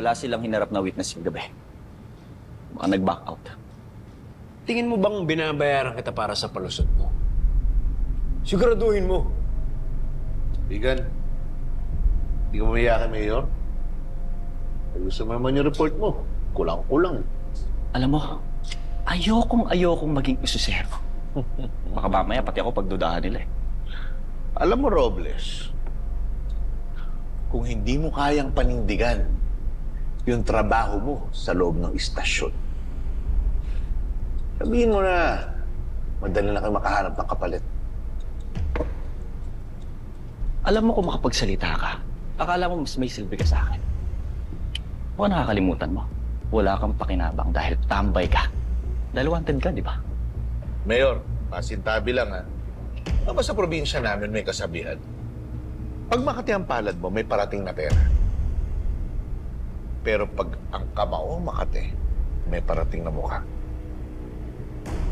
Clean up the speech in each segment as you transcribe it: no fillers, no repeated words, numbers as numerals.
Wala silang hinarap na witness yung gabi. Baka nag-back out. Tingin mo bang binabayaran kita para sa palusot mo? Siguraduhin mo. Bigan, hindi ka mamiya kay Mayor? Gusto mo naman yung report mo. Kulang-kulang. Alam mo, ayokong maging isusero. Baka mamaya pati ako pagdudahan nila eh. Alam mo, Robles, kung hindi mo kayang panindigan yung trabaho mo sa loob ng istasyon, sabihin mo na, madali na kayo makahanap ng kapalit. Alam mo kung makapagsalita ka, akala mo mas may silbi ka sa akin. Baka nakakalimutan mo. Wala kang pakinabang dahil tambay ka. Dahil wanted ka, di ba? Mayor, pasintabi lang ha. Ano ba sa probinsya namin may kasabihan? Pag Makati ang palad mo, may parating na pera. Pero pag ang kamao Makati, may parating na mukha.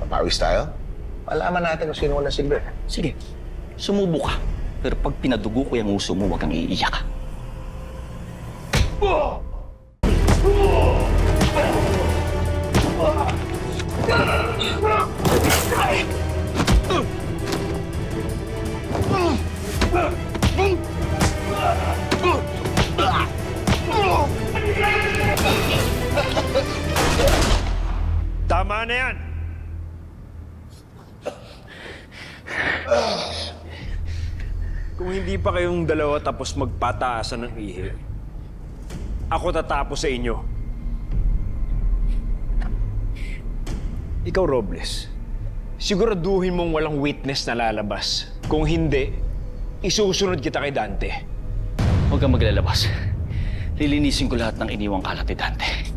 Papawis tayo? Malaman natin kung sino walang silbi. Sige, sumubo ka. Pero pag pinadugo ko yung uso mo, huwag kang iiyak. Tama na yan! Kung hindi pa kayong dalawa tapos magpataasan ng ihi, ako tatapos sa inyo. Ikaw, Robles, siguraduhin mong walang witness na lalabas. Kung hindi, isusunod kita kay Dante. Huwag kang maglalabas. Lilinisin ko lahat ng iniwang kalat ni Dante.